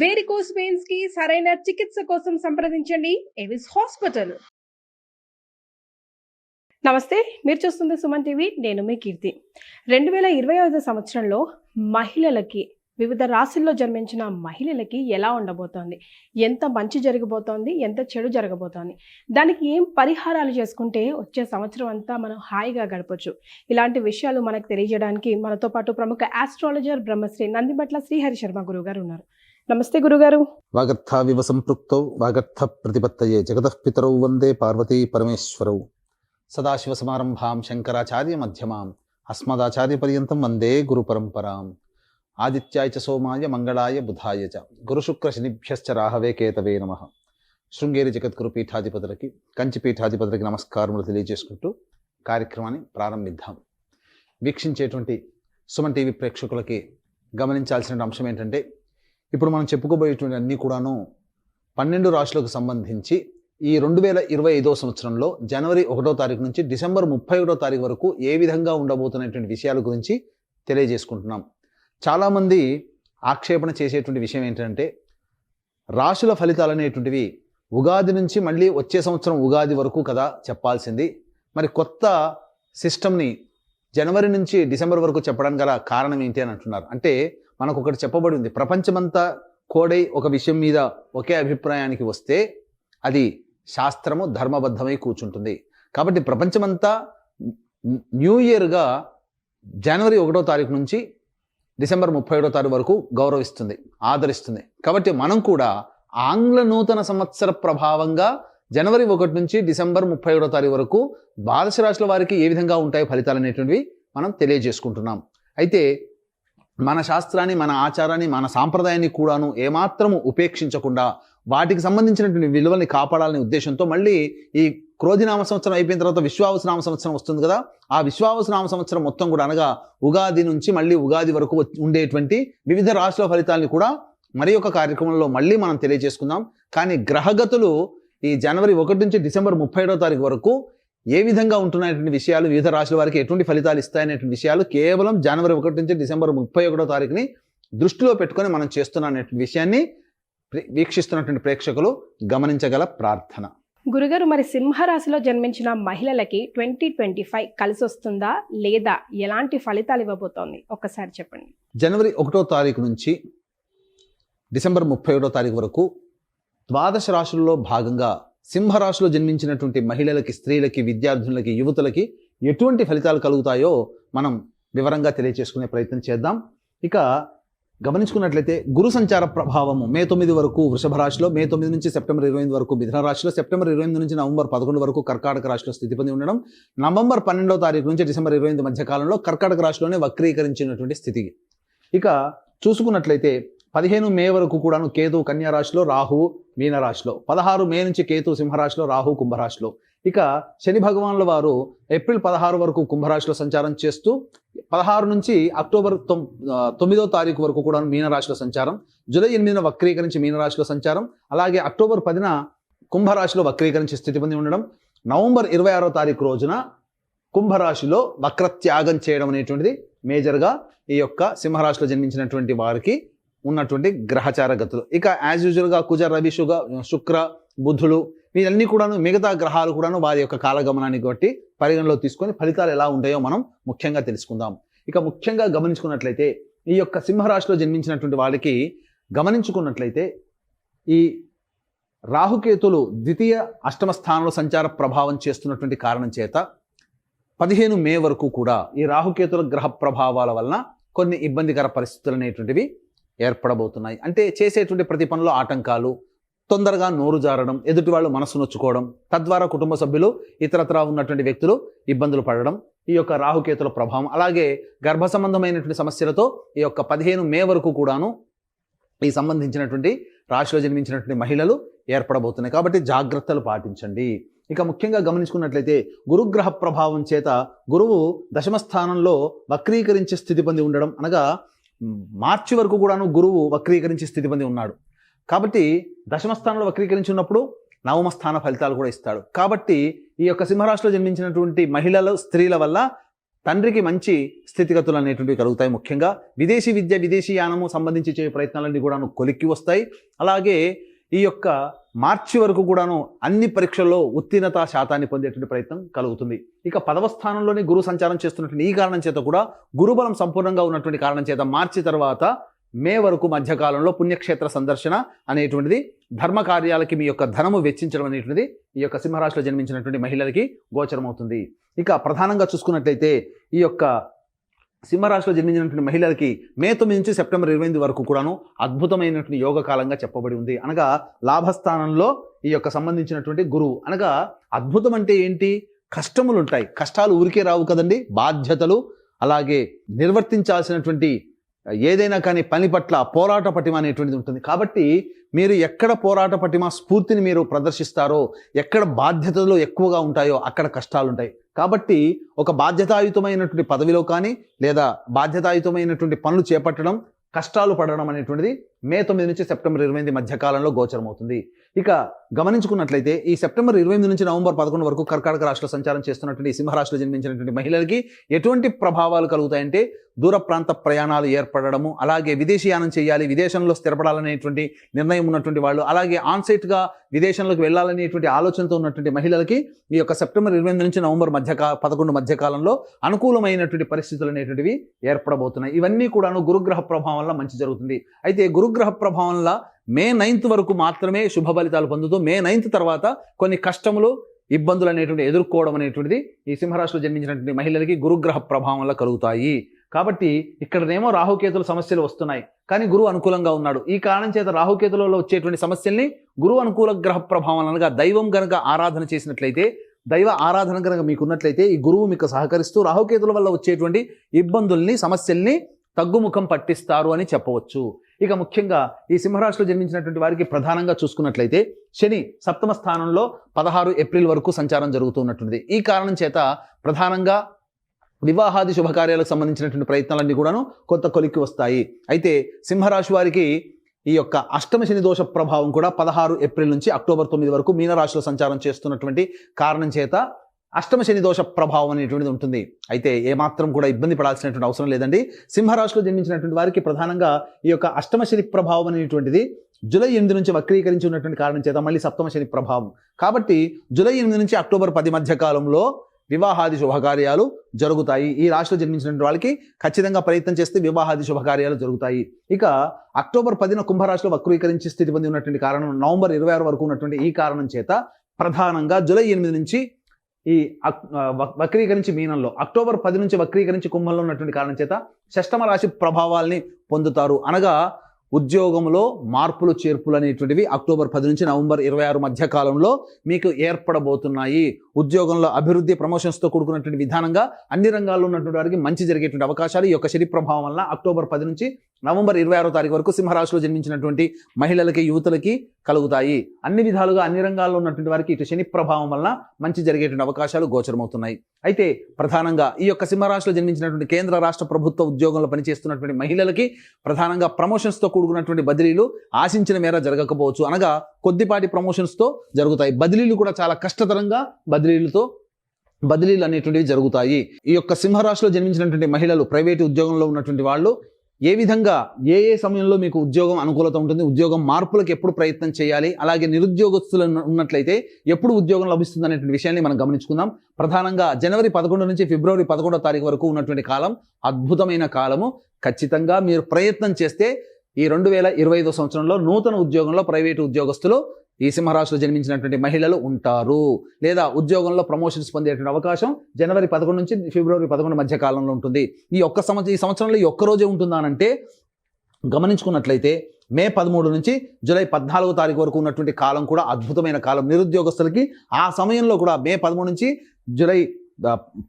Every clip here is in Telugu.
వేరికోస్ వెయిన్స్ కి సరైన చికిత్స కోసం సంప్రదించండి ఎవిస్ హాస్పిటల్. నమస్తే, మీరు చూస్తుంది సుమన్ టీవీ. నేను మీ కీర్తి. 2025 సంవత్సరంలో మహిళలకి, వివిధ రాశుల్లో జన్మించిన మహిళలకి ఎలా ఉండబోతోంది, ఎంత మంచి జరగబోతోంది, ఎంత చెడు జరగబోతోంది, దానికి ఏం పరిహారాలు చేసుకుంటే వచ్చే సంవత్సరం అంతా మనం హాయిగా గడపచ్చు, ఇలాంటి విషయాలు మనకు తెలియజేయడానికి మనతో పాటు ప్రముఖ ఆస్ట్రాలజర్ బ్రహ్మశ్రీ నందిబట్ల శ్రీహరి శర్మ గురుగారు ఉన్నారు. నమస్తే గురుగారు. వాగర్థావివ సంపృక్తౌ వాగర్థ ప్రతిపత్తయే జగతః పితరౌ వందే పార్వతీ పరమేశ్వరౌ. సదాశివ సమారంభాం శంకరాచార్య మధ్యమాం అస్మదాచార్య పర్యంతం వందే గురు పరంపరాం. ఆదిత్యాయ చ సోమాయ మంగళాయ బుధాయ చ గురుశుక్ర శనిభ్యశ్చ రాహవే కేతవే నమః. శృంగేరి జగద్గురు పీఠాధిపతులకి, కంచి పీఠాధిపతులకి నమస్కారములు తెలియజేసుకుంటూ కార్యక్రమాన్ని ప్రారంభిద్దాం. వీక్షించేటువంటి సుమన్ టీవీ ప్రేక్షకులకి గమనించాల్సిన అంశం ఏంటంటే, ఇప్పుడు మనం చెప్పుకోబోయేటువంటి అన్నీ కూడాను 12 రాశులకు సంబంధించి ఈ 2025 సంవత్సరంలో జనవరి 1వ తారీఖు నుంచి డిసెంబర్ 31వ తారీఖు వరకు ఏ విధంగా ఉండబోతున్నటువంటి విషయాల గురించి తెలియజేసుకుంటున్నాం. చాలామంది ఆక్షేపణ చేసేటువంటి విషయం ఏంటంటే, రాశుల ఫలితాలు అనేటువంటివి ఉగాది నుంచి మళ్ళీ వచ్చే సంవత్సరం ఉగాది వరకు కదా చెప్పాల్సింది, మరి కొత్త సిస్టమ్ని జనవరి నుంచి డిసెంబర్ వరకు చెప్పడానికి గల కారణం ఏంటి అని అంటున్నారు. అంటే మనకు ఒకటి చెప్పబడి ఉంది, ప్రపంచమంతా కోడై ఒక విషయం మీద ఒకే అభిప్రాయానికి వస్తే అది శాస్త్రము ధర్మబద్ధమై కూర్చుంటుంది. కాబట్టి ప్రపంచమంతా న్యూ ఇయర్గా జనవరి 1వ తారీఖు నుంచి డిసెంబర్ 31వ తారీఖు వరకు గౌరవిస్తుంది, ఆదరిస్తుంది. కాబట్టి మనం కూడా ఆంగ్ల నూతన సంవత్సర ప్రభావంగా జనవరి 1 నుంచి డిసెంబర్ 31వ తారీఖు వరకు ద్వాదశ రాశుల వారికి ఏ విధంగా ఉంటాయి ఫలితాలు అనేటువంటివి మనం తెలియజేసుకుంటున్నాం. అయితే మన శాస్త్రాన్ని, మన ఆచారాన్ని, మన సాంప్రదాయాన్ని కూడాను ఏమాత్రము ఉపేక్షించకుండా వాటికి సంబంధించినటువంటి విలువల్ని కాపాడాలనే ఉద్దేశంతో మళ్ళీ ఈ క్రోధినామ సంవత్సరం అయిపోయిన తర్వాత విశ్వావసునామ సంవత్సరం వస్తుంది కదా, ఆ విశ్వావసునామ సంవత్సరం మొత్తం కూడా అనగా ఉగాది నుంచి మళ్ళీ ఉగాది వరకు ఉండేటువంటి వివిధ రాశుల ఫలితాలని కూడా మరి ఒక కార్యక్రమంలో మళ్ళీ మనం తెలియజేసుకుందాం. కానీ గ్రహగతులు ఈ జనవరి 1 నుంచి డిసెంబర్ 31వ తారీఖు వరకు ఏ విధంగా ఉంటున్నటువంటి విషయాలు, వివిధ రాశుల వారికి ఎటువంటి ఫలితాలు ఇస్తాయనేటువంటి విషయాలు కేవలం జనవరి 1 నుంచి డిసెంబర్ 31వ తారీఖుని దృష్టిలో పెట్టుకొని మనం చేస్తున్న విషయాన్ని వీక్షిస్తున్నటువంటి ప్రేక్షకులు గమనించగల ప్రార్థన. గురుగారు, మరి సింహరాశిలో జన్మించిన మహిళలకి 2025 కలిసి వస్తుందా లేదా ఎలాంటి ఫలితాలు ఇవ్వబోతోంది ఒక్కసారి చెప్పండి. జనవరి 1వ తారీఖు నుంచి డిసెంబర్ 31వ తారీఖు వరకు ద్వాదశ రాశుల్లో భాగంగా సింహరాశిలో జన్మించినటువంటి మహిళలకి, స్త్రీలకి, విద్యార్థులకి, యువతులకి ఎటువంటి ఫలితాలు కలుగుతాయో మనం వివరంగా తెలియచేసుకునే ప్రయత్నం చేద్దాం. ఇక గమనించుకున్నట్లయితే గురు సంచార ప్రభావము మే 9 వరకు వృషభ రాశిలో, మే 9 నుంచి సెప్టెంబర్ 28 వరకు మిథున రాశిలో, సెప్టెంబర్ 28 నుంచి నవంబర్ 11 వరకు కర్కాటక రాశిలో స్థితి పొంది ఉండడం, నవంబర్ 12వ తారీఖు నుంచి డిసెంబర్ 28 మధ్య కాలంలో కర్కాటక రాశిలోనే వక్రీకరించినటువంటి స్థితి. ఇక చూసుకున్నట్లయితే 15 మే వరకు కూడాను కేతు కన్యా రాశిలో, రాహువు మీన రాశిలో, 16 మే నుంచి కేతు సింహరాశిలో, రాహు కుంభరాశిలో. ఇక శని భగవానుల వారు ఏప్రిల్ 16 వరకు కుంభరాశిలో సంచారం చేస్తూ 16 నుంచి అక్టోబర్ 9వ తారీఖు వరకు కూడా మీనరాశిలో సంచారం, జూలై 8న వక్రీకరించి మీనరాశిలో సంచారం, అలాగే అక్టోబర్ 10న కుంభరాశిలో వక్రీకరించి స్థితి పొంది ఉండడం, నవంబర్ 26వ తారీఖు రోజున కుంభరాశిలో వక్రత్యాగం చేయడం అనేటువంటిది మేజర్గా ఈ యొక్క సింహరాశిలో జన్మించినటువంటి వారికి ఉన్నటువంటి గ్రహచార గతులు. ఇక యాజ్ యూజువల్గా కుజ, రవి, శుక్ర, బుధులు వీళ్ళన్నీ కూడాను, మిగతా గ్రహాలు కూడాను వారి యొక్క కాలగమనాన్ని బట్టి పరిగణలో తీసుకొని ఫలితాలు ఎలా ఉంటాయో మనం ముఖ్యంగా తెలుసుకుందాం. ఇక ముఖ్యంగా గమనించుకున్నట్లయితే ఈ యొక్క సింహరాశిలో జన్మించినటువంటి వాళ్ళకి గమనించుకున్నట్లయితే ఈ రాహుకేతులు ద్వితీయ అష్టమ స్థానంలో సంచార ప్రభావం చేస్తున్నటువంటి కారణం చేత 15 మే వరకు కూడా ఈ రాహుకేతుల గ్రహ ప్రభావాల వలన కొన్ని ఇబ్బందికర పరిస్థితులు అనేటువంటివి ఏర్పడబోతున్నాయి. అంటే చేసేటువంటి ప్రతి పనిలో ఆటంకాలు, తొందరగా నోరు జారడం, ఎదుటి వాళ్ళు మనసు నొచ్చుకోవడం, తద్వారా కుటుంబ సభ్యులు, ఇతరత్రా ఉన్నటువంటి వ్యక్తులు ఇబ్బందులు పడడం ఈ యొక్క రాహుకేతుల ప్రభావం. అలాగే గర్భ సంబంధమైనటువంటి సమస్యలతో ఈ యొక్క 15 మే వరకు కూడాను ఈ సంబంధించినటువంటి రాశిలో జన్మించినటువంటి మహిళలు ఏర్పడబోతున్నాయి. కాబట్టి జాగ్రత్తలు పాటించండి. ఇక ముఖ్యంగా గమనించుకున్నట్లయితే గురుగ్రహ ప్రభావం చేత గురువు దశమ స్థానంలో వక్రీకరించే స్థితి పొంది ఉండడం, అనగా మార్చి వరకు కూడాను గురువు వక్రీకరించి స్థితి పొంది ఉన్నాడు. కాబట్టి దశమ స్థానంలో వక్రీకరించి ఉన్నప్పుడు నవమ స్థాన ఫలితాలు కూడా ఇస్తాడు. కాబట్టి ఈ యొక్క సింహరాశిలో జన్మించినటువంటి మహిళలు, స్త్రీల వల్ల తండ్రికి మంచి స్థితిగతులు అనేటువంటివి కలుగుతాయి. ముఖ్యంగా విదేశీ విద్య, విదేశీ యానము సంబంధించి చేసే ప్రయత్నాలన్నీ కూడాను కొలిక్కి వస్తాయి. అలాగే ఈ యొక్క మార్చి వరకు కూడాను అన్ని పరీక్షల్లో ఉత్తీర్ణత శాతాన్ని పొందేటువంటి ప్రయత్నం కలుగుతుంది. ఇక 10వ స్థానంలోనే గురు సంచారం చేస్తున్నటువంటి ఈ కారణం చేత కూడా గురుబలం సంపూర్ణంగా ఉన్నటువంటి కారణం చేత మార్చి తర్వాత మే వరకు మధ్యకాలంలో పుణ్యక్షేత్ర సందర్శన అనేటువంటిది, ధర్మ కార్యాలకి మీ యొక్క ధనము వెచ్చించడం అనేటువంటిది ఈ యొక్క సింహరాశిలో జన్మించినటువంటి మహిళలకి గోచరమవుతుంది. ఇక ప్రధానంగా చూసుకున్నట్లయితే ఈ యొక్క సింహరాశిలో జన్మించినటువంటి మహిళలకి మే 9 నుంచి సెప్టెంబర్ 28 వరకు కూడాను అద్భుతమైనటువంటి యోగ కాలంగా చెప్పబడి ఉంది. అనగా లాభస్థానంలో ఈ యొక్క సంబంధించినటువంటి గురువు. అనగా అద్భుతం అంటే ఏంటి? కష్టములు ఉంటాయి, కష్టాలు ఊరికే రావు కదండి. బాధ్యతలు, అలాగే నిర్వర్తించాల్సినటువంటి ఏదైనా కానీ పని పట్ల పోరాట పటిమ అనేటువంటిది ఉంటుంది. కాబట్టి మీరు ఎక్కడ పోరాట పటిమ స్ఫూర్తిని మీరు ప్రదర్శిస్తారో, ఎక్కడ బాధ్యతలు ఎక్కువగా ఉంటాయో అక్కడ కష్టాలు ఉంటాయి. కాబట్టి ఒక బాధ్యతాయుతమైనటువంటి పదవిలో కానీ లేదా బాధ్యతాయుతమైనటువంటి పనులు చేపట్టడం, కష్టాలు పడడం అనేటువంటిది మే 9 నుంచి సెప్టెంబర్ 28 మధ్యకాలంలో గోచరమవుతుంది. ఇక గమనించుకున్నట్లయితే ఈ సెప్టెంబర్ 28 నుంచి నవంబర్ 11 వరకు కర్కాటక రాశిలో సంచారం చేస్తున్నటువంటి ఈ సింహరాశిలో జన్మించినటువంటి మహిళలకి ఎటువంటి ప్రభావాలు కలుగుతాయంటే దూర ప్రాంత ప్రయాణాలు ఏర్పడము, అలాగే విదేశీయానం చేయాలి, విదేశంలో స్థిరపడాలనేటువంటి నిర్ణయం ఉన్నటువంటి వాళ్ళు, అలాగే ఆన్సైట్గా విదేశంలోకి వెళ్ళాలనేటువంటి ఆలోచనతో ఉన్నటువంటి మహిళలకి ఈ యొక్క సెప్టెంబర్ 28 నుంచి నవంబర్ 11 మధ్యకాలంలో అనుకూలమైనటువంటి పరిస్థితులు అనేటువంటివి ఏర్పడబోతున్నాయి. ఇవన్నీ కూడాను గురుగ్రహ ప్రభావం వల్ల మంచి జరుగుతుంది. అయితే గురుగ్రహ ప్రభావం వల్ల మే 9 వరకు మాత్రమే శుభ ఫలితాలు పొందుతూ మే 9 తర్వాత కొన్ని కష్టములు, ఇబ్బందులు అనేటువంటి ఎదుర్కోవడం అనేటువంటిది ఈ సింహరాశిలో జన్మించినటువంటి మహిళలకి గురుగ్రహ ప్రభావం వల్ల కలుగుతాయి. కాబట్టి ఇక్కడనేమో రాహుకేతుల సమస్యలు వస్తున్నాయి, కానీ గురువు అనుకూలంగా ఉన్నాడు. ఈ కారణం చేత రాహుకేతులలో వచ్చేటువంటి సమస్యల్ని గురువు అనుకూల గ్రహ ప్రభావం అనగా దైవం గనక ఆరాధన చేసినట్లయితే, దైవ ఆరాధన కనుక మీకు ఉన్నట్లయితే ఈ గురువు మీకు సహకరిస్తూ రాహుకేతుల వల్ల వచ్చేటువంటి ఇబ్బందుల్ని, సమస్యల్ని తగ్గుముఖం పట్టిస్తారు అని చెప్పవచ్చు. ఇక ముఖ్యంగా ఈ సింహరాశిలో జన్మించినటువంటి వారికి ప్రధానంగా చూసుకున్నట్లయితే శని 7వ స్థానంలో 16 ఏప్రిల్ వరకు సంచారం జరుగుతున్నటువంటిది. ఈ కారణం చేత ప్రధానంగా వివాహాది శుభకార్యాలకు సంబంధించినటువంటి ప్రయత్నాలన్నీ కూడాను కొత్త కొలిక్కి వస్తాయి. అయితే సింహరాశి వారికి ఈ యొక్క అష్టమ శని దోష ప్రభావం కూడా 16 ఏప్రిల్ నుంచి అక్టోబర్ 9 వరకు మీనరాశిలో సంచారం చేస్తున్నటువంటి కారణం చేత అష్టమ శని దోష ప్రభావం అనేటువంటిది ఉంటుంది. అయితే ఏమాత్రం కూడా ఇబ్బంది పడాల్సినటువంటి అవసరం లేదండి. సింహరాశిలో జన్మించినటువంటి వారికి ప్రధానంగా ఈ యొక్క అష్టమ శని ప్రభావం అనేటువంటిది జూలై 8 నుంచి వక్రీకరించి ఉన్నటువంటి కారణం చేత మళ్ళీ సప్తమ శని ప్రభావం. కాబట్టి జూలై 8 నుంచి అక్టోబర్ 10 మధ్య కాలంలో వివాహాది శుభకార్యాలు జరుగుతాయి. ఈ రాశిలో జన్మించినటువంటి వాళ్ళకి ఖచ్చితంగా ప్రయత్నం చేస్తే వివాహాది శుభకార్యాలు జరుగుతాయి. ఇక అక్టోబర్ 10 కుంభరాశిలో వక్రీకరించి స్థితి పొంది ఉన్నటువంటి కారణం, నవంబర్ 26 వరకు ఉన్నటువంటి ఈ కారణం చేత ప్రధానంగా జూలై 8 నుంచి ఈ వక్రీకరించి మీనంలో, అక్టోబర్ 10 నుంచి వక్రీకరించి కుంభంలో ఉన్నటువంటి కారణం చేత షష్టమ రాశి ప్రభావాల్ని పొందుతారు. అనగా ఉద్యోగంలో మార్పులు చేర్పులు అనేటువంటివి అక్టోబర్ 10 నుంచి నవంబర్ 26 మధ్య కాలంలో మీకు ఏర్పడబోతున్నాయి. ఉద్యోగంలో అభివృద్ధి, ప్రమోషన్స్తో కూడుకున్నటువంటి విధానంగా అన్ని రంగాల్లో ఉన్నటువంటి వారికి మంచి జరిగేటువంటి అవకాశాలు ఈ యొక్క శని ప్రభావం వల్ల అక్టోబర్ 10 నుంచి నవంబర్ 26 తారీఖు వరకు సింహరాశిలో జన్మించినటువంటి మహిళలకి, యువతులకి కలుగుతాయి. అన్ని విధాలుగా అన్ని రంగాల్లో ఉన్నటువంటి వారికి ఇటు శని ప్రభావం వల్ల మంచి జరిగేటువంటి అవకాశాలు గోచరమవుతున్నాయి. అయితే ప్రధానంగా ఈ యొక్క సింహరాశిలో జన్మించినటువంటి కేంద్ర రాష్ట్ర ప్రభుత్వ ఉద్యోగంలో పనిచేస్తున్నటువంటి మహిళలకి ప్రధానంగా ప్రమోషన్స్తో కూడుకున్నటువంటి బదిలీలు ఆశించిన మేర జరగకపోవచ్చు. అనగా కొద్దిపాటి ప్రమోషన్స్తో జరుగుతాయి. బదిలీలు కూడా చాలా కష్టతరంగా బదిలీలు అనేటువంటివి జరుగుతాయి. ఈ యొక్క సింహరాశిలో జన్మించినటువంటి మహిళలు, ప్రైవేటు ఉద్యోగంలో ఉన్నటువంటి వాళ్ళు ఏ విధంగా ఏ సమయంలో మీకు ఉద్యోగం అనుకూలత ఉంటుంది, ఉద్యోగం మార్పులకు ఎప్పుడు ప్రయత్నం చేయాలి, అలాగే నిరుద్యోగస్తులు ఉన్నట్లయితే ఎప్పుడు ఉద్యోగం లభిస్తుంది అనేటువంటి విషయాన్ని మనం గమనించుకుందాం. ప్రధానంగా జనవరి 11 నుంచి ఫిబ్రవరి 11వ తారీఖు వరకు ఉన్నటువంటి కాలం అద్భుతమైన కాలము. ఖచ్చితంగా మీరు ప్రయత్నం చేస్తే ఈ 2025 సంవత్సరంలో నూతన ఉద్యోగంలో ప్రైవేటు ఉద్యోగస్తులు ఈ సింహరాశిలో జన్మించినటువంటి మహిళలు ఉంటారు. లేదా ఉద్యోగంలో ప్రమోషన్స్ పొందేటువంటి అవకాశం జనవరి 11 నుంచి ఫిబ్రవరి 11 మధ్య కాలంలో ఉంటుంది. ఈ సంవత్సరంలో ఈ ఒక్క రోజే ఉంటుందా అంటే గమనించుకున్నట్లయితే మే 13 నుంచి జూలై 14వ తారీఖు వరకు ఉన్నటువంటి కాలం కూడా అద్భుతమైన కాలం. నిరుద్యోగస్తులకి ఆ సమయంలో కూడా మే 13 నుంచి జూలై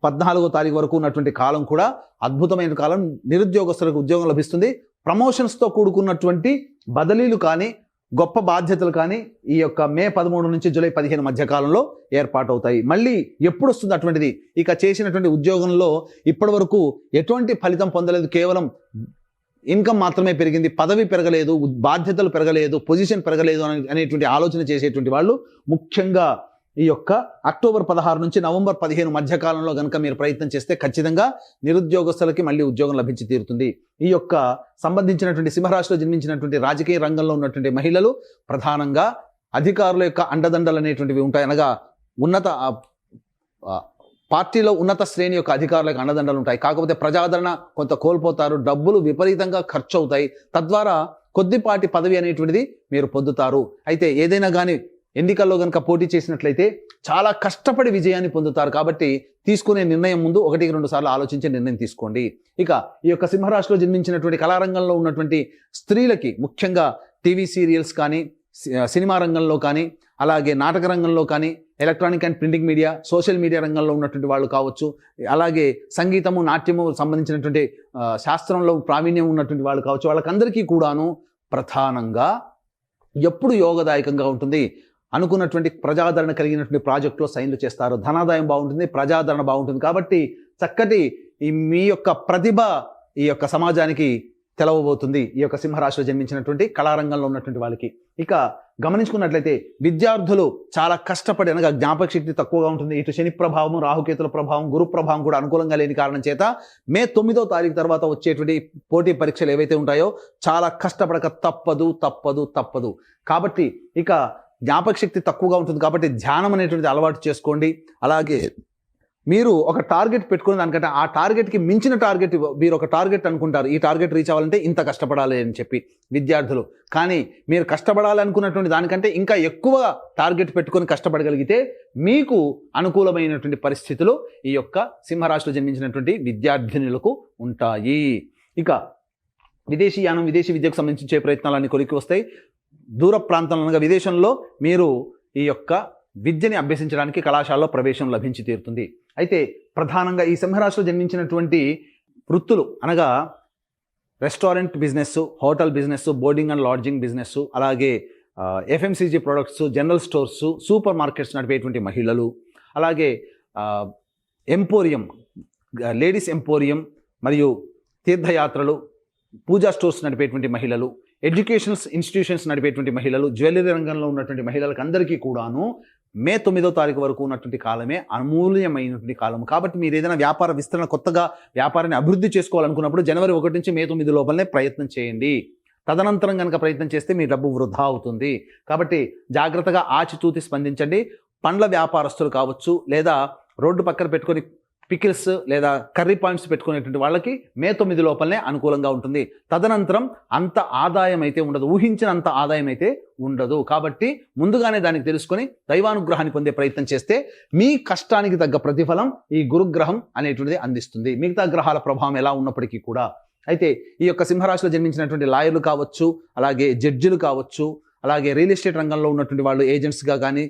14వ తారీఖు వరకు ఉన్నటువంటి కాలం కూడా అద్భుతమైన కాలం. నిరుద్యోగస్తులకు ఉద్యోగం లభిస్తుంది. ప్రమోషన్స్తో కూడుకున్నటువంటి బదిలీలు కానీ, గొప్ప బాధ్యతలు కానీ ఈ యొక్క మే 13 నుంచి జూలై 15 మధ్య కాలంలో ఏర్పాటవుతాయి. మళ్ళీ ఎప్పుడు వస్తుంది అటువంటిది? ఇక చేసినటువంటి ఉద్యోగంలో ఇప్పటి వరకు ఎటువంటి ఫలితం పొందలేదు, కేవలం ఇన్కమ్ మాత్రమే పెరిగింది, పదవి పెరగలేదు, బాధ్యతలు పెరగలేదు, పొజిషన్ పెరగలేదు అనేటువంటి ఆలోచన చేసేటువంటి వాళ్ళు ముఖ్యంగా ఈ యొక్క అక్టోబర్ 16 నుంచి నవంబర్ 15 మధ్య కాలంలో కనుక మీరు ప్రయత్నం చేస్తే ఖచ్చితంగా నిరుద్యోగస్తులకి మళ్ళీ ఉద్యోగం లభించి తీరుతుంది. ఈ యొక్క సంబంధించినటువంటి సింహరాశిలో జన్మించినటువంటి రాజకీయ రంగంలో ఉన్నటువంటి మహిళలు ప్రధానంగా అధికారుల యొక్క అండదండలు అనేటువంటివి ఉంటాయి. అనగా ఉన్నత పార్టీలో ఉన్నత శ్రేణి యొక్క అధికారులకు అండదండలు ఉంటాయి. కాకపోతే ప్రజాదరణ కొంత కోల్పోతారు, డబ్బులు విపరీతంగా ఖర్చు అవుతాయి, తద్వారా కొద్దిపాటి పదవి అనేటువంటిది మీరు పొందుతారు. అయితే ఏదైనా కానీ ఎన్నికల్లో కనుక పోటీ చేసినట్లయితే చాలా కష్టపడి విజయాన్ని పొందుతారు. కాబట్టి తీసుకునే నిర్ణయం ముందు 1-2 సార్లు ఆలోచించే నిర్ణయం తీసుకోండి. ఇక ఈ యొక్క సింహరాశిలో జన్మించినటువంటి కళారంగంలో ఉన్నటువంటి స్త్రీలకి ముఖ్యంగా టీవీ సీరియల్స్ కానీ, సినిమా రంగంలో కానీ, అలాగే నాటక రంగంలో కానీ, electronic and printing media, social media రంగంలో ఉన్నటువంటి వాళ్ళు కావచ్చు, అలాగే సంగీతము, నాట్యము సంబంధించినటువంటి శాస్త్రంలో ప్రావీణ్యం ఉన్నటువంటి వాళ్ళు కావచ్చు, వాళ్ళకందరికీ కూడాను ప్రధానంగా ఎప్పుడు యోగదాయకంగా ఉంటుంది. అనుకున్నటువంటి ప్రజాదరణ కలిగినటువంటి ప్రాజెక్టులో సైన్లు చేస్తారు, ధనాదాయం బాగుంటుంది, ప్రజాదరణ బాగుంటుంది. కాబట్టి చక్కటి మీ యొక్క ప్రతిభ ఈ యొక్క సమాజానికి తెలవబోతుంది ఈ యొక్క సింహరాశిలో జన్మించినటువంటి కళారంగంలో ఉన్నటువంటి వాళ్ళకి. ఇక గమనించుకున్నట్లయితే విద్యార్థులు చాలా కష్టపడి, అనగా జ్ఞాపక శక్తి తక్కువగా ఉంటుంది. ఇటు శని ప్రభావం, రాహుకేతుల ప్రభావం, గురు ప్రభావం కూడా అనుకూలంగా లేని కారణం చేత మే 9వ తారీఖు తర్వాత వచ్చేటువంటి పోటీ పరీక్షలు ఏవైతే ఉంటాయో చాలా కష్టపడక తప్పదు. కాబట్టి ఇక జ్ఞాపక శక్తి తక్కువగా ఉంటుంది కాబట్టి ధ్యానం అనేటువంటిది అలవాటు చేసుకోండి. అలాగే మీరు ఒక టార్గెట్ పెట్టుకున్న దానికంటే ఆ టార్గెట్కి మించిన టార్గెట్ మీరు ఒక టార్గెట్ అనుకుంటారు, ఈ టార్గెట్ రీచ్ అవ్వాలంటే ఇంత కష్టపడాలి అని చెప్పి విద్యార్థులు. కానీ మీరు కష్టపడాలి అనుకున్నటువంటి దానికంటే ఇంకా ఎక్కువ టార్గెట్ పెట్టుకొని కష్టపడగలిగితే మీకు అనుకూలమైనటువంటి పరిస్థితులు ఈ యొక్క సింహరాశిలో జన్మించినటువంటి విద్యార్థినులకు ఉంటాయి. ఇక విదేశీయానం, విదేశీ విద్యకు సంబంధించే ప్రయత్నాలన్నీ కొలికి వస్తాయి. దూర ప్రాంతంలో అనగా విదేశంలో మీరు ఈ యొక్క విద్యని అభ్యసించడానికి కళాశాలలో ప్రవేశం లభించి తీరుతుంది. అయితే ప్రధానంగా ఈ సింహరాశిలో జన్మించినటువంటి వృత్తులు అనగా restaurant business, hotel business, boarding and lodging business, అలాగే FMCG products, general stores, supermarkets నడిపేటువంటి మహిళలు, అలాగే ఎంపోరియం, లేడీస్ ఎంపోరియం మరియు తీర్థయాత్రలు, పూజా స్టోర్స్ నడిపేటువంటి మహిళలు, ఎడ్యుకేషనల్ ఇన్స్టిట్యూషన్స్ నడిపేటువంటి మహిళలు, జ్యువెలరీ రంగంలో ఉన్నటువంటి మహిళలకు అందరికీ కూడాను మే 9వ తారీఖు వరకు ఉన్నటువంటి కాలమే అమూల్యమైనటువంటి కాలం. కాబట్టి మీరు ఏదైనా వ్యాపార విస్తరణ, కొత్తగా వ్యాపారాన్ని అభివృద్ధి చేసుకోవాలనుకున్నప్పుడు జనవరి 1 నుంచి మే 9 లోపలనే ప్రయత్నం చేయండి. తదనంతరం కనుక ప్రయత్నం చేస్తే మీ డబ్బు వృధా అవుతుంది. కాబట్టి జాగ్రత్తగా ఆచితూచి స్పందించండి. పండ్ల వ్యాపారస్తులు కావచ్చు, లేదా రోడ్డు పక్కన పెట్టుకొని పికిల్స్ లేదా కర్రీ పాయింట్స్ పెట్టుకునేటువంటి వాళ్ళకి మే 9 లోపలనే అనుకూలంగా ఉంటుంది. తదనంతరం అంత ఆదాయం అయితే ఉండదు, ఊహించినంత ఆదాయం అయితే ఉండదు. కాబట్టి ముందుగానే దానికి తెలుసుకొని దైవానుగ్రహాన్ని పొందే ప్రయత్నం చేస్తే మీ కష్టానికి తగ్గ ప్రతిఫలం ఈ గురుగ్రహం అనేటువంటిది అందిస్తుంది, మిగతా గ్రహాల ప్రభావం ఎలా ఉన్నప్పటికీ కూడా. అయితే ఈ యొక్క సింహరాశిలో జన్మించినటువంటి లాయర్లు కావచ్చు, అలాగే జడ్జిలు కావచ్చు, అలాగే రియల్ ఎస్టేట్ రంగంలో ఉన్నటువంటి వాళ్ళు ఏజెంట్స్గా కానీ,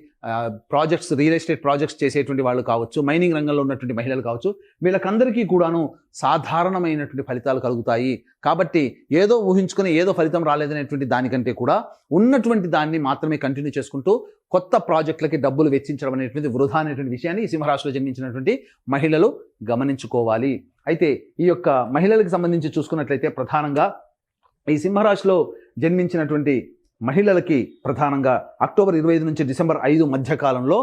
ప్రాజెక్ట్స్, రియల్ ఎస్టేట్ ప్రాజెక్ట్స్ చేసేటువంటి వాళ్ళు కావచ్చు, మైనింగ్ రంగంలో ఉన్నటువంటి మహిళలు కావచ్చు, వీళ్ళకందరికీ కూడాను సాధారణమైనటువంటి ఫలితాలు కలుగుతాయి. కాబట్టి ఏదో ఊహించుకొని ఏదో ఫలితం రాలేదనేటువంటి దానికంటే కూడా ఉన్నటువంటి దాన్ని మాత్రమే కంటిన్యూ చేసుకుంటూ కొత్త ప్రాజెక్టులకి డబ్బులు వెచ్చించడం అనేటువంటి వృధా అనేటువంటి విషయాన్ని ఈ సింహరాశిలో జన్మించినటువంటి మహిళలు గమనించుకోవాలి. అయితే ఈ యొక్క మహిళలకు సంబంధించి చూసుకున్నట్లయితే ప్రధానంగా ఈ సింహరాశిలో జన్మించినటువంటి మహిళలకి ప్రధానంగా అక్టోబర్ 25 నుంచి డిసెంబర్ 5 మధ్య కాలంలో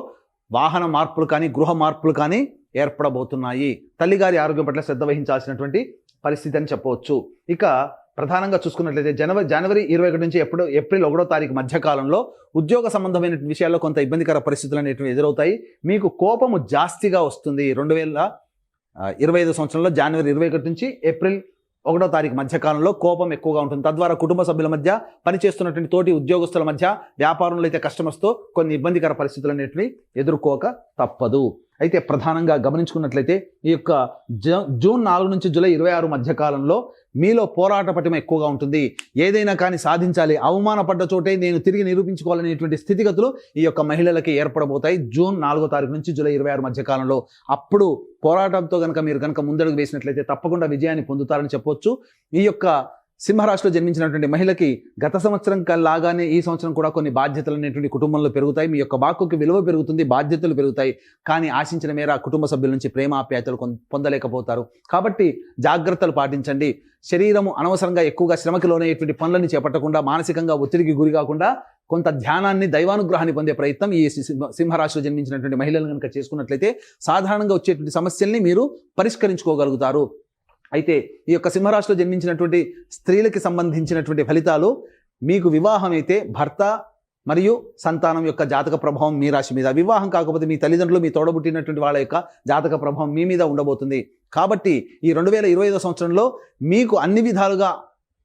వాహన మార్పులు కానీ, గృహ మార్పులు కానీ ఏర్పడబోతున్నాయి. తల్లిగారి ఆరోగ్యం పట్ల శ్రద్ధ వహించాల్సినటువంటి పరిస్థితి అని చెప్పవచ్చు. ఇక ప్రధానంగా చూసుకున్నట్లయితే జనవరి 21 నుంచి ఏప్రిల్ 1వ తారీఖు మధ్య కాలంలో ఉద్యోగ సంబంధమైన విషయాల్లో కొంత ఇబ్బందికర పరిస్థితులు అనేవి ఎదురవుతాయి. మీకు కోపము జాస్తిగా వస్తుంది. 2025 సంవత్సరంలో జనవరి 21 నుంచి ఏప్రిల్ 1వ తారీఖు మధ్యకాలంలో కోపం ఎక్కువగా ఉంటుంది. తద్వారా కుటుంబ సభ్యుల మధ్య, పనిచేస్తున్నటువంటి తోటి ఉద్యోగస్తుల మధ్య, వ్యాపారంలో అయితే కస్టమర్స్తో కొన్ని ఇబ్బందికర పరిస్థితులు అనేటివి ఎదుర్కోక తప్పదు. అయితే ప్రధానంగా గమనించుకున్నట్లయితే ఈ యొక్క జూన్ 4 నుంచి జూలై 26 మధ్య కాలంలో మీలో పోరాట పటిమ ఎక్కువగా ఉంటుంది. ఏదైనా కానీ సాధించాలి, అవమానపడ్డ చోటే నేను తిరిగి నిరూపించుకోవాలనేటువంటి స్థితిగతులు ఈ యొక్క మహిళలకి ఏర్పడబోతాయి జూన్ 4వ తారీఖు నుంచి జూలై 26 మధ్య కాలంలో. అప్పుడు పోరాటంతో మీరు కనుక ముందడుగు వేసినట్లయితే తప్పకుండా విజయాన్ని పొందుతారని చెప్పొచ్చు. ఈ యొక్క సింహరాశిలో జన్మించినటువంటి మహిళకి గత సంవత్సరం లాగానే ఈ సంవత్సరం కూడా కొన్ని బాధ్యతలు అనేటువంటి కుటుంబంలో పెరుగుతాయి. మీ యొక్క వాక్కుకి విలువ పెరుగుతుంది, బాధ్యతలు పెరుగుతాయి. కానీ ఆశించిన మేర కుటుంబ సభ్యుల నుంచి ప్రేమ ఆప్యాయతలు పొందలేకపోతారు. కాబట్టి జాగ్రత్తలు పాటించండి. శరీరము అనవసరంగా ఎక్కువగా శ్రమకి లోనయ్యేటువంటి పనులని చేపట్టకుండా, మానసికంగా ఒత్తిడికి గురి కాకుండా కొంత ధ్యానాన్ని, దైవానుగ్రహాన్ని పొందే ప్రయత్నం ఈ సింహరాశిలో జన్మించినటువంటి మహిళలు కనుక చేసుకున్నట్లయితే సాధారణంగా వచ్చేటువంటి సమస్యల్ని మీరు పరిష్కరించుకోగలుగుతారు. అయితే ఈ యొక్క సింహరాశిలో జన్మించినటువంటి స్త్రీలకి సంబంధించినటువంటి ఫలితాలు, మీకు వివాహం అయితే భర్త మరియు సంతానం యొక్క జాతక ప్రభావం మీ రాశి మీద, వివాహం కాకపోతే మీ తల్లిదండ్రులు, మీ తోడబుట్టినటువంటి వాళ్ళ యొక్క జాతక ప్రభావం మీ మీద ఉండబోతుంది. కాబట్టి ఈ 2025 సంవత్సరంలో మీకు అన్ని విధాలుగా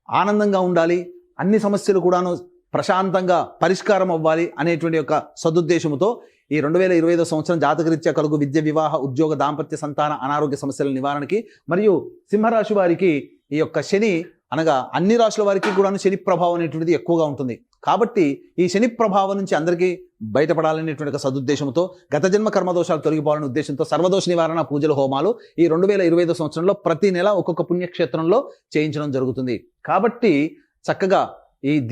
ఆనందంగా ఉండాలి, అన్ని సమస్యలు కూడాను ప్రశాంతంగా పరిష్కారం అవ్వాలి అనేటువంటి యొక్క సదుద్దేశంతో ఈ 2025 సంవత్సరం జాతకరీత్యా కలుగు విద్య, వివాహ, ఉద్యోగ, దాంపత్య, సంతాన, అనారోగ్య సమస్యల నివారణకి మరియు సింహరాశి వారికి ఈ యొక్క శని అనగా అన్ని రాశుల వారికి కూడా శని ప్రభావం అనేటువంటిది ఎక్కువగా ఉంటుంది. కాబట్టి ఈ శని ప్రభావం నుంచి అందరికీ బయటపడాలనేటువంటి ఒక సదుద్దేశంతో, గత జన్మ కర్మదోషాలు తొలగిపోవాలనే ఉద్దేశంతో సర్వదోష నివారణ పూజల హోమాలు ఈ 2025 సంవత్సరంలో ప్రతి నెల ఒక్కొక్క పుణ్యక్షేత్రంలో చేయించడం జరుగుతుంది. కాబట్టి చక్కగా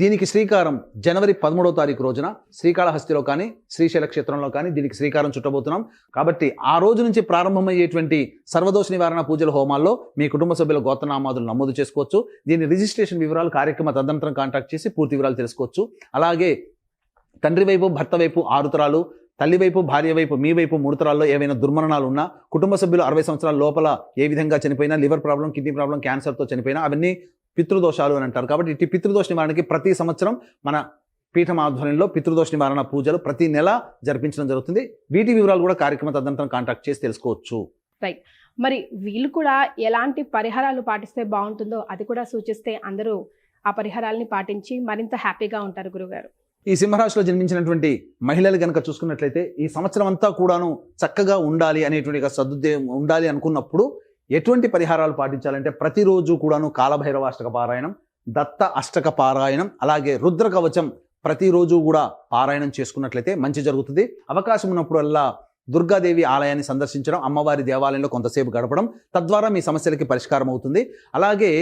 దీనికి శ్రీకారం జనవరి 13వ తారీఖు రోజున శ్రీకాళహస్తిలో కానీ శ్రీశైల క్షేత్రంలో కానీ దీనికి శ్రీకారం చుట్టబోతున్నాం. కాబట్టి ఆ రోజు నుంచి ప్రారంభమయ్యేటువంటి సర్వదోష నివారణ పూజల హోమాల్లో మీ కుటుంబ సభ్యుల గోత్రనామాదులు నమోదు చేసుకోవచ్చు. దీని రిజిస్ట్రేషన్ వివరాలు కార్యక్రమ తదనంతరం కాంటాక్ట్ చేసి పూర్తి వివరాలు తెలుసుకోవచ్చు. అలాగే తండ్రి వైపు, భర్త వైపు 6 తరాలు, తల్లి వైపు, భార్య వైపు, మీ వైపు 3 తరాల్లో ఏవైనా దుర్మరణాలు ఉన్నా, కుటుంబ సభ్యులు 60 సంవత్సరాల లోపల ఏ విధంగా చనిపోయినా, లివర్ ప్రాబ్లం, కిడ్నీ ప్రాబ్లం, క్యాన్సర్తో చనిపోయినా అవన్నీ పితృదోషాలు అని అంటారు. కాబట్టి ఇటు పితృదోష నివారణకి ప్రతి సంవత్సరం మన పీఠం ఆధ్వర్యంలో పితృదోష నివారణ పూజలు ప్రతి నెల జరిపించడం జరుగుతుంది. వీటి వివరాలు కూడా కార్యక్రమ తదనంతరం కాంటాక్ట్ చేసి తెలుసుకోవచ్చు. రైట్. మరి వీళ్ళు కూడా ఎలాంటి పరిహారాలు పాటిస్తే బాగుంటుందో అది కూడా సూచిస్తే అందరూ ఆ పరిహారాలని పాటించి మరింత హ్యాపీగా ఉంటారు గురుగారు. ఈ సింహరాశిలో జన్మించినటువంటి మహిళలు కనుక చూసుకున్నట్లయితే ఈ సంవత్సరం అంతా కూడాను చక్కగా ఉండాలి అనేటువంటి సదుద్దేశం ఉండాలి అనుకున్నప్పుడు ఎటువంటి పరిహారాలు పాటించాలంటే ప్రతిరోజు కూడాను కాలభైరవ అష్టక పారాయణం, దత్త అష్టక పారాయణం, అలాగే రుద్ర కవచం ప్రతిరోజు కూడా పారాయణం చేసుకున్నట్లయితే మంచి జరుగుతుంది. అవకాశం ఉన్నప్పుడల్లా దుర్గాదేవి ఆలయాన్ని సందర్శించడం, అమ్మవారి దేవాలయంలో కొంతసేపు గడపడం, తద్వారా మీ సమస్యలకి పరిష్కారం అవుతుంది. అలాగే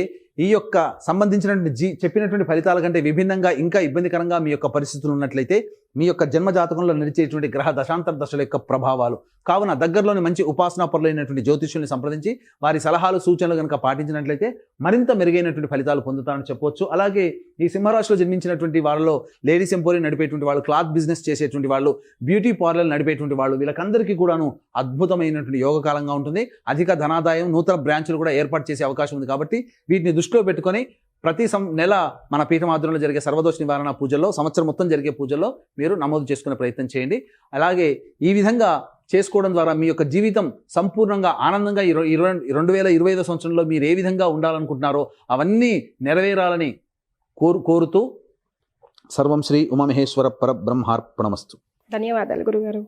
ఈ యొక్క సంబంధించినటువంటి చెప్పినటువంటి ఫలితాల కంటే విభిన్నంగా ఇంకా ఇబ్బందికరంగా మీ యొక్క పరిస్థితులు ఉన్నట్లయితే మీ యొక్క జన్మ జాతకంలో నడిచేటువంటి గ్రహ దశాంతర దశల యొక్క ప్రభావాలు కావున దగ్గరలోని మంచి ఉపాసనా పరులైనటువంటి జ్యోతిష్యుల్ని సంప్రదించి వారి సలహాలు, సూచనలు కనుక పాటించినట్లయితే మరింత మెరుగైనటువంటి ఫలితాలు పొందుతారని చెప్పవచ్చు. అలాగే ఈ సింహరాశిలో జన్మించినటువంటి వాళ్ళలో లేడీస్ ఎంపోరియం నడిపేటువంటి వాళ్ళు, క్లాత్ బిజినెస్ చేసేటువంటి వాళ్ళు, బ్యూటీ పార్లర్ నడిపేటువంటి వాళ్ళు, వీళ్ళకందరికీ కూడాను అద్భుతమైనటువంటి యోగకాలంగా ఉంటుంది. అధిక ధనాదాయం, నూతన బ్రాంచులు కూడా ఏర్పాటు చేసే అవకాశం ఉంది. కాబట్టి వీటిని దృష్టిలో పెట్టుకొని ప్రతి నెల మన పీఠం ఆధ్వర్యంలో జరిగే సర్వదోష నివారణ పూజల్లో, సంవత్సరం మొత్తం జరిగే పూజల్లో మీరు నమోదు చేసుకునే ప్రయత్నం చేయండి. అలాగే ఈ విధంగా చేసుకోవడం ద్వారా మీ యొక్క జీవితం సంపూర్ణంగా ఆనందంగా 2025 సంవత్సరంలో మీరు ఏ విధంగా ఉండాలనుకుంటున్నారో అవన్నీ నెరవేరాలని కోరుతూ సర్వం శ్రీ ఉమామహేశ్వర పరబ్రహ్మార్పణమస్తు. ధన్యవాదాలు గురుగారు.